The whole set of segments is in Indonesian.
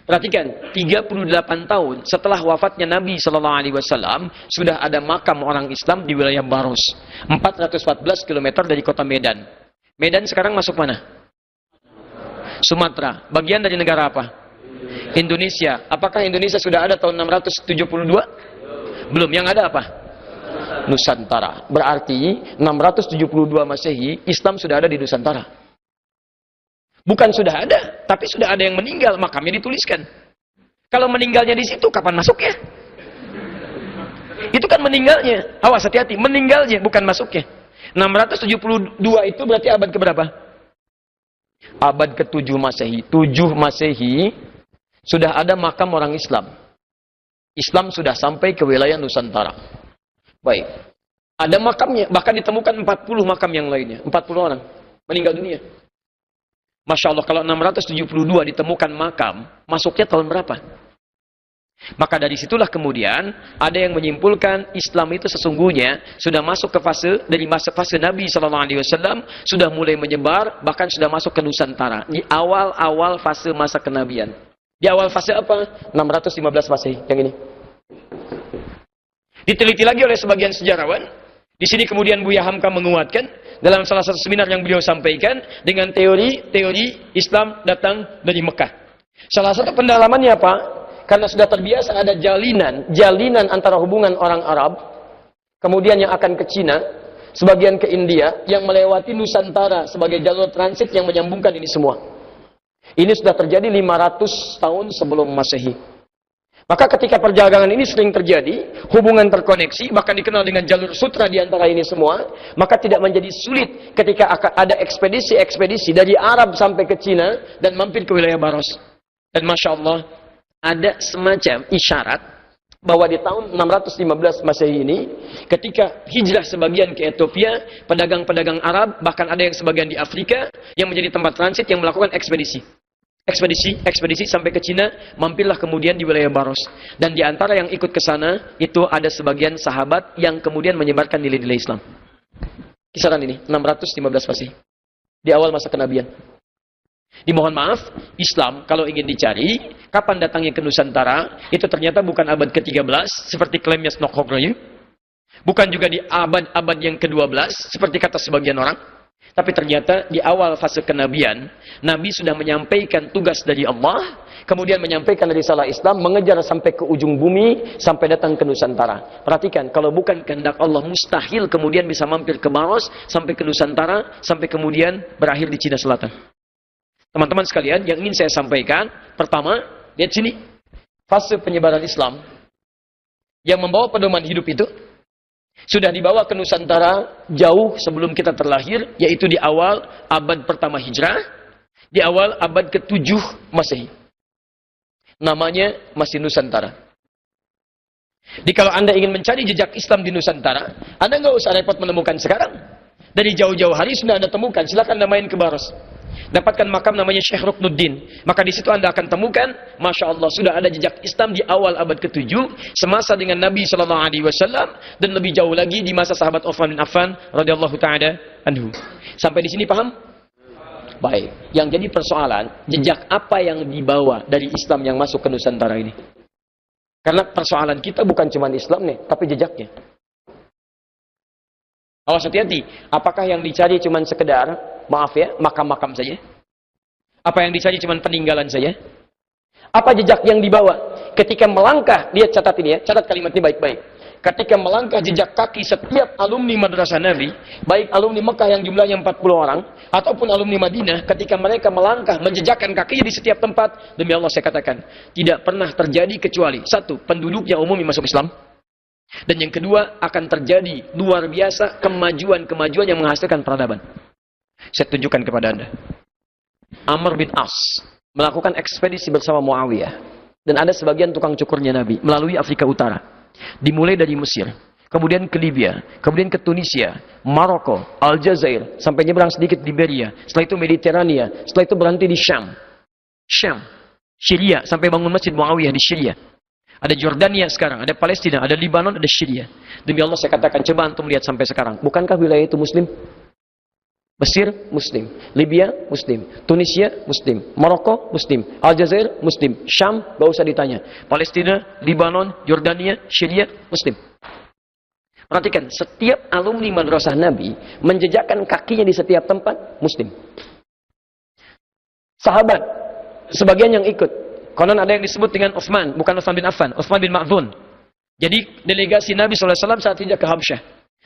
Perhatikan, 38 tahun setelah wafatnya Nabi Shallallahu Alaihi Wasallam sudah ada makam orang Islam di wilayah Baros, 414 km dari kota Medan. Medan sekarang masuk mana? Sumatera. Bagian dari negara apa? Indonesia. Apakah Indonesia sudah ada tahun 672? Belum. Yang ada apa? Nusantara. Berarti 672 Masehi Islam sudah ada di Nusantara. Bukan sudah ada, tapi sudah ada yang meninggal, makamnya dituliskan. Kalau meninggalnya di situ, kapan masuknya? Itu kan meninggalnya. Awas, hati-hati, meninggalnya, bukan masuknya. 672 itu berarti abad keberapa? Abad ke-7 Masehi. 7 Masehi sudah ada makam orang Islam. Islam sudah sampai ke wilayah Nusantara. Baik. Ada makamnya, bahkan ditemukan 40 makam yang lainnya. 40 orang meninggal dunia. Masya Allah, kalau 672 ditemukan makam, masuknya tahun berapa? Maka dari situlah kemudian ada yang menyimpulkan Islam itu sesungguhnya sudah masuk ke fase Nabi SAW sudah mulai menyebar, bahkan sudah masuk ke Nusantara di awal-awal fase masa kenabian. Di awal fase apa? 615 Masehi yang ini. Diteliti lagi oleh sebagian sejarawan. Di sini kemudian Buya Hamka menguatkan dalam salah satu seminar yang beliau sampaikan dengan teori Islam datang dari Mekah. Salah satu pendalamannya apa? Karena sudah terbiasa ada jalinan antara hubungan orang Arab, kemudian yang akan ke Cina, sebagian ke India, yang melewati Nusantara sebagai jalur transit yang menyambungkan ini semua. Ini sudah terjadi 500 tahun sebelum Masehi. Maka ketika perdagangan ini sering terjadi, hubungan terkoneksi, bahkan dikenal dengan jalur sutra di antara ini semua, maka tidak menjadi sulit ketika ada ekspedisi-ekspedisi dari Arab sampai ke Cina dan mampir ke wilayah Baros. Dan Masya Allah, ada semacam isyarat bahwa di tahun 615 Masehi ini, ketika hijrah sebagian ke Ethiopia, pedagang-pedagang Arab, bahkan ada yang sebagian di Afrika, yang menjadi tempat transit yang melakukan ekspedisi sampai ke Cina, mampirlah kemudian di wilayah Baros. Dan di antara yang ikut ke sana, itu ada sebagian sahabat yang kemudian menyebarkan nilai-nilai Islam. Kisaran ini, 615 Masehi. Di awal masa kenabian. Dimohon maaf, Islam kalau ingin dicari, kapan datangnya ke Nusantara, itu ternyata bukan abad ke-13, seperti klaimnya Snokhogroye. Bukan juga di abad-abad yang ke-12, seperti kata sebagian orang. Tapi ternyata di awal fase kenabian, Nabi sudah menyampaikan tugas dari Allah, kemudian menyampaikan risalah Islam, mengejar sampai ke ujung bumi, sampai datang ke Nusantara. Perhatikan, kalau bukan kehendak Allah, mustahil kemudian bisa mampir ke Baros, sampai ke Nusantara, sampai kemudian berakhir di Cina Selatan. Teman-teman sekalian, yang ingin saya sampaikan, pertama, lihat sini, fase penyebaran Islam, yang membawa pedoman hidup itu, sudah dibawa ke Nusantara jauh sebelum kita terlahir, yaitu di awal abad pertama Hijrah, di awal abad ke-7 Masehi. Namanya masih Nusantara. Jadi kalau Anda ingin mencari jejak Islam di Nusantara, Anda nggak usah repot menemukan sekarang. Dari jauh-jauh hari sudah Anda temukan. Silakan Anda main ke Baros. Dapatkan makam namanya Syekh Ruknuddin. Maka di situ Anda akan temukan, Masya Allah, sudah ada jejak Islam di awal abad ke-7, semasa dengan Nabi SAW, dan lebih jauh lagi di masa sahabat Uthman bin Affan, radhiyallahu ta'ala anhu. Sampai di sini paham? Baik. Yang jadi persoalan, jejak apa yang dibawa dari Islam yang masuk ke Nusantara ini? Karena persoalan kita bukan cuma Islam nih, tapi jejaknya. Awas hati-hati, apakah yang dicari cuma sekedar, maaf ya, makam-makam saja? Apa yang dicari cuma peninggalan saja? Apa jejak yang dibawa? Ketika melangkah, lihat catat ini ya, catat kalimat ini baik-baik. Ketika melangkah jejak kaki setiap alumni Madrasah Nabi, baik alumni Mekah yang jumlahnya 40 orang, ataupun alumni Madinah, ketika mereka melangkah, menjejakkan kakinya di setiap tempat, demi Allah saya katakan, tidak pernah terjadi kecuali, satu, penduduknya umum yang masuk Islam, dan yang kedua, akan terjadi luar biasa kemajuan-kemajuan yang menghasilkan peradaban. Saya tunjukkan kepada Anda. Amr bin As melakukan ekspedisi bersama Muawiyah. Dan ada sebagian tukang cukurnya Nabi melalui Afrika Utara. Dimulai dari Mesir, kemudian ke Libya, kemudian ke Tunisia, Maroko, Aljazair, sampai nyebrang sedikit Liberia. Setelah itu Mediterania, setelah itu berhenti di Syam, Syria, sampai bangun masjid Muawiyah di Syria. Ada Jordania sekarang, ada Palestina, ada Libanon, ada Syria. Demi Allah saya katakan, coba antum lihat sampai sekarang. Bukankah wilayah itu Muslim? Mesir, Muslim. Libya, Muslim. Tunisia, Muslim. Maroko, Muslim. Aljazair, Muslim. Syam, gak usah ditanya. Palestina, Libanon, Yordania, Syria, Muslim. Perhatikan, setiap alumni madrasah Nabi menjejakkan kakinya di setiap tempat, Muslim. Sahabat, sebagian yang ikut. Konon ada yang disebut dengan Utsman, bukan Utsman bin Affan, Utsman bin Ma'dhun. Jadi delegasi Nabi SAW saat hijrah ke Habsyah.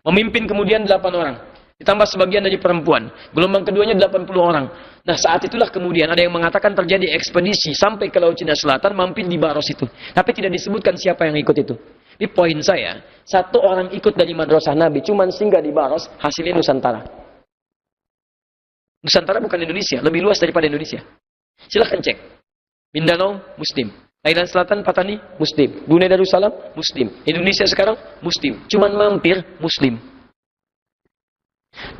Memimpin kemudian 8 orang. Ditambah sebagian dari perempuan. Gelombang keduanya 80 orang. Nah saat itulah kemudian ada yang mengatakan terjadi ekspedisi sampai ke Laut Cina Selatan, mampir di Baros itu. Tapi tidak disebutkan siapa yang ikut itu. Di poin saya, satu orang ikut dari madrasah Nabi, cuman singgah di Baros, hasilnya Nusantara. Nusantara bukan Indonesia, lebih luas daripada Indonesia. Silahkan cek. Mindanao, Muslim. Thailand Selatan, Patani, Muslim. Brunei Darussalam, Muslim. Indonesia sekarang, Muslim. Cuman mampir, Muslim.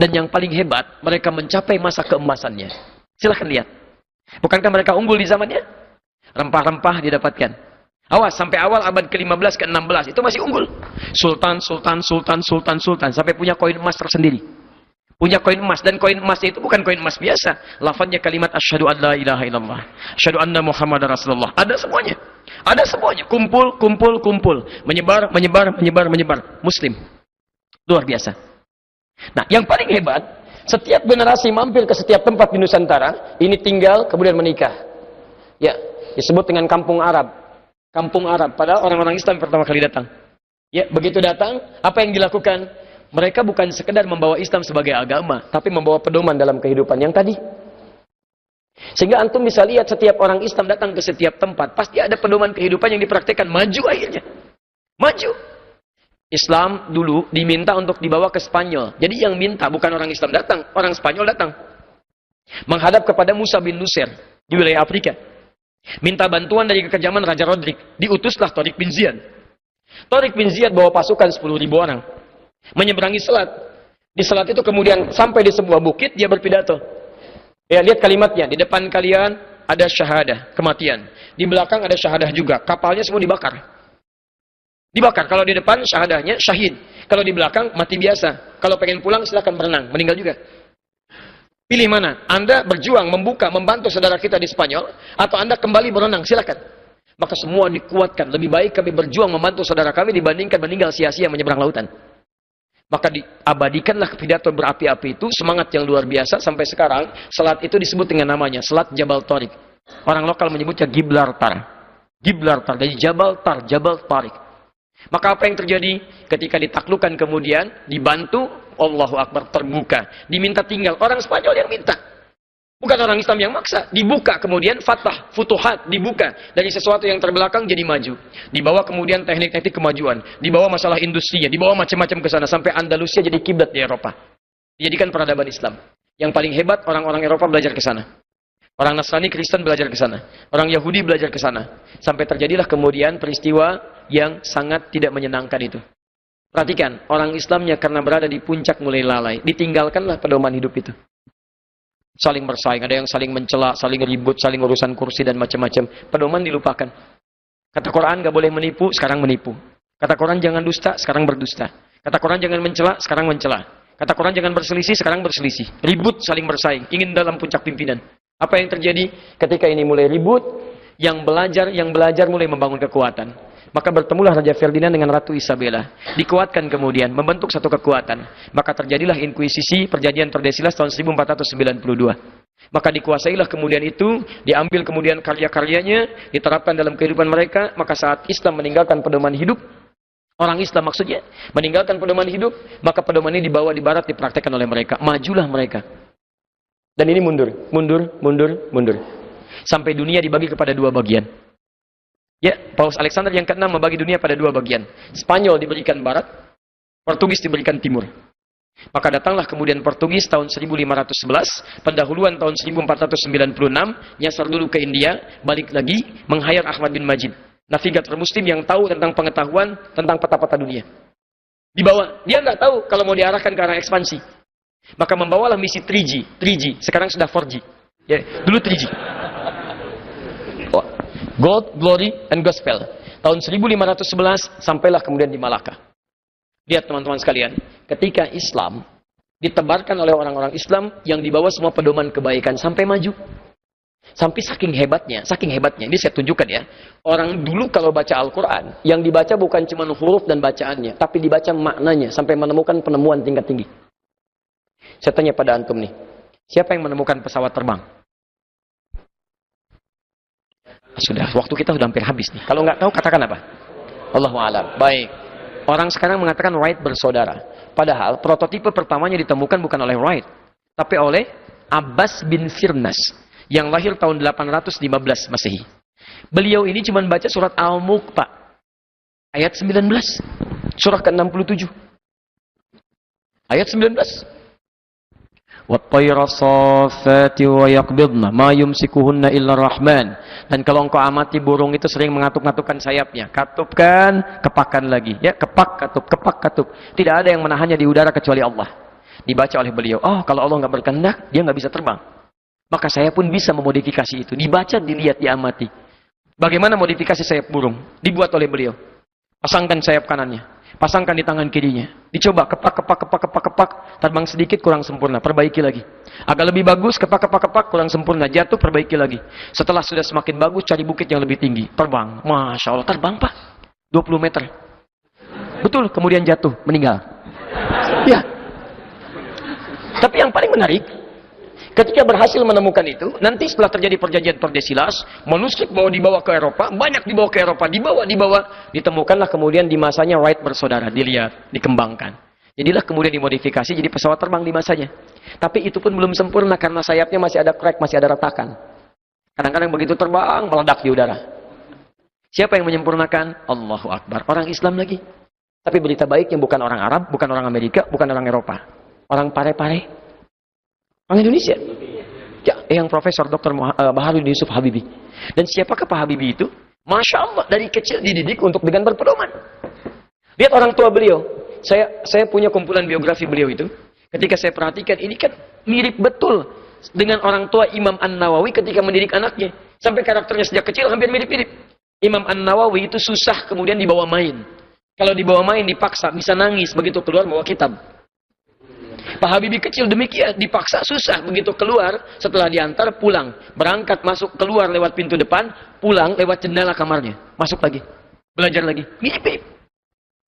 Dan yang paling hebat, mereka mencapai masa keemasannya. Silahkan lihat. Bukankah mereka unggul di zamannya? Rempah-rempah didapatkan. Awas, sampai awal abad ke-15, ke-16, itu masih unggul. Sultan, sampai punya koin emas tersendiri. Punya koin emas, dan koin emas itu bukan koin emas biasa. Lafadznya kalimat asyhadu an la ilaha illallah, asyhadu anna muhammadar rasulullah. Ada semuanya. Ada semuanya. Kumpul. Menyebar. Muslim. Luar biasa. Nah, yang paling hebat, setiap generasi mampir ke setiap tempat di Nusantara, ini tinggal kemudian menikah. Ya, disebut dengan kampung Arab. Kampung Arab, padahal orang-orang Islam pertama kali datang. Ya, begitu datang, apa yang dilakukan? Mereka bukan sekedar membawa Islam sebagai agama, tapi membawa pedoman dalam kehidupan yang tadi. Sehingga antum bisa lihat setiap orang Islam datang ke setiap tempat, pasti ada pedoman kehidupan yang dipraktikkan, maju akhirnya. Maju. Islam dulu diminta untuk dibawa ke Spanyol. Jadi yang minta bukan orang Islam datang, orang Spanyol datang. Menghadap kepada Musa bin Nusayr di wilayah Afrika. Minta bantuan dari kekejaman Raja Rodrik. Diutuslah Tariq bin Ziyad. Tariq bin Ziyad bawa pasukan 10.000 orang. Menyeberangi selat. Di selat itu kemudian sampai di sebuah bukit, dia berpidato. Ya, lihat kalimatnya. Di depan kalian ada syahadah, kematian. Di belakang ada syahadah juga. Kapalnya semua dibakar. Dibakar. Kalau di depan syahadahnya syahid. Kalau di belakang mati biasa. Kalau pengen pulang silakan berenang, meninggal juga. Pilih mana? Anda berjuang, membantu saudara kita di Spanyol, atau Anda kembali berenang, silakan. Maka semua dikuatkan. Lebih baik kami berjuang membantu saudara kami dibandingkan meninggal sia-sia menyeberang lautan. Maka diabadikanlah pidato berapi-api itu, semangat yang luar biasa sampai sekarang. Selat itu disebut dengan namanya Selat Jabal Tariq. Orang lokal menyebutnya Gibraltar. Gibraltar dari Jabal Tariq. Maka apa yang terjadi? Ketika ditaklukkan kemudian, dibantu, Allahu Akbar, terbuka. Diminta tinggal. Orang Spanyol yang minta. Bukan orang Islam yang maksa. Dibuka kemudian, fatah, futuhat, dibuka. Dari sesuatu yang terbelakang jadi maju. Dibawa kemudian teknik-teknik kemajuan. Dibawa masalah industrinya. Dibawa macam-macam ke sana. Sampai Andalusia jadi kiblat di Eropa. Dijadikan peradaban Islam. Yang paling hebat, orang-orang Eropa belajar ke sana. Orang Nasrani, Kristen belajar ke sana. Orang Yahudi belajar ke sana. Sampai terjadilah kemudian peristiwa yang sangat tidak menyenangkan itu. Perhatikan, orang Islamnya karena berada di puncak mulai lalai. Ditinggalkanlah pedoman hidup itu. Saling bersaing, ada yang saling mencela, saling ribut, saling urusan kursi dan macam-macam. Pedoman dilupakan. Kata Quran gak boleh menipu, sekarang menipu. Kata Quran jangan dusta, sekarang berdusta. Kata Quran jangan mencela, sekarang mencela. Kata Quran jangan berselisih, sekarang berselisih. Ribut, saling bersaing, ingin dalam puncak pimpinan. Apa yang terjadi? Ketika ini mulai ribut, yang belajar mulai membangun kekuatan. Maka bertemulah Raja Ferdinand dengan Ratu Isabella. Dikuatkan kemudian, membentuk satu kekuatan. Maka terjadilah Inkuisisi, Perjanjian Tordesillas tahun 1492. Maka dikuasailah kemudian itu, diambil kemudian karya-karyanya, diterapkan dalam kehidupan mereka. Maka saat Islam meninggalkan pedoman hidup, orang Islam maksudnya, meninggalkan pedoman hidup, maka pedoman ini dibawa di barat, dipraktekkan oleh mereka. Majulah mereka. Dan ini mundur. Sampai dunia dibagi kepada dua bagian. Ya, Paus Alexander yang ke-6 membagi dunia pada dua bagian. Spanyol diberikan barat, Portugis diberikan timur. Maka datanglah kemudian Portugis tahun 1511, pendahuluan tahun 1496, nyasar dulu ke India, balik lagi, meng-hire Ahmad bin Majid, navigator muslim yang tahu tentang pengetahuan tentang peta-peta dunia. Dibawa, dia nggak tahu kalau mau diarahkan ke arah ekspansi. Maka membawalah misi 3G, sekarang sudah 4G. Ya, dulu 3G. God, Glory, and Gospel. Tahun 1511 sampailah kemudian di Malaka. Lihat teman-teman sekalian, ketika Islam ditebarkan oleh orang-orang Islam yang dibawa semua pedoman kebaikan sampai maju. Sampai saking hebatnya, ini saya tunjukkan ya. Orang dulu kalau baca Al-Quran, yang dibaca bukan cuma huruf dan bacaannya, tapi dibaca maknanya, sampai menemukan penemuan tingkat tinggi. Saya tanya pada antum nih, siapa yang menemukan pesawat terbang? Sudah, waktu kita sudah hampir habis nih. Kalau nggak tahu, katakan apa? Allahu a'lam. Baik. Orang sekarang mengatakan Wright bersaudara. Padahal prototipe pertamanya ditemukan bukan oleh Wright, tapi oleh Abbas bin Firnas, yang lahir tahun 815 Masehi. Beliau ini cuma baca surat Al-Mulk, Pak. Ayat 19. Surah ke-67. Ayat 19. وَالطَّيْرَ صَافَّاتِ وَيَقْبِضْنَ مَا يُمْسِكُهُنَّ إِلَّا الرَّحْمَنِ. Dan kalau engkau amati burung itu sering mengatuk-ngatukkan sayapnya. Katupkan, kepakkan lagi. Ya, kepak, katup, kepak, katup. Tidak ada yang menahannya di udara kecuali Allah. Dibaca oleh beliau. Oh, kalau Allah nggak berkehendak, dia nggak bisa terbang. Maka saya pun bisa memodifikasi itu. Dibaca, dilihat, diamati. Bagaimana modifikasi sayap burung? Dibuat oleh beliau. Pasangkan sayap kanannya. Pasangkan di tangan kirinya. Dicoba, kepak. Terbang sedikit, kurang sempurna. Perbaiki lagi. Agak lebih bagus, kepak, kurang sempurna. Jatuh, perbaiki lagi. Setelah sudah semakin bagus, cari bukit yang lebih tinggi. Terbang. Masya Allah, terbang Pak. 20 meter. Betul, kemudian jatuh, meninggal. Ya. Tapi yang paling menarik, ketika berhasil menemukan itu, nanti setelah terjadi perjanjian Tordesillas, manuskrip dibawa ke Eropa, banyak dibawa ke Eropa, dibawa, ditemukanlah kemudian di masanya Wright bersaudara, dilihat, dikembangkan. Jadilah kemudian dimodifikasi jadi pesawat terbang di masanya. Tapi itu pun belum sempurna karena sayapnya masih ada crack, masih ada retakan. Kadang-kadang begitu terbang, meledak di udara. Siapa yang menyempurnakan? Allahu Akbar. Orang Islam lagi. Tapi berita baiknya bukan orang Arab, bukan orang Amerika, bukan orang Eropa. Orang Pare-Pare. Orang Indonesia. Ya, yang Profesor Dr. Baharudin Yusuf Habibie. Dan siapakah Pak Habibie itu? Masya Allah, dari kecil dididik untuk dengan berpedoman. Lihat orang tua beliau. Saya punya kumpulan biografi beliau itu. Ketika saya perhatikan, ini kan mirip betul dengan orang tua Imam An-Nawawi ketika mendidik anaknya. Sampai karakternya sejak kecil hampir mirip-mirip. Imam An-Nawawi itu susah kemudian dibawa main. Kalau dibawa main dipaksa, bisa nangis. Begitu keluar bawa kitab. Pak Habibie kecil demikian, dipaksa susah. Begitu keluar, setelah diantar pulang. Berangkat, masuk, keluar lewat pintu depan, pulang lewat jendela kamarnya. Masuk lagi, belajar lagi. Mirip-mirip.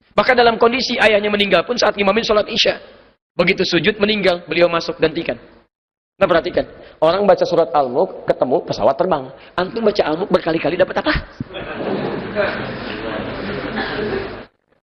Bahkan dalam kondisi ayahnya meninggal pun saat imamin sholat isya. Begitu sujud meninggal, beliau masuk gantikan. Nah perhatikan, orang baca surat Al-Mulk ketemu pesawat terbang. Antum baca Al-Mulk berkali-kali dapat apa?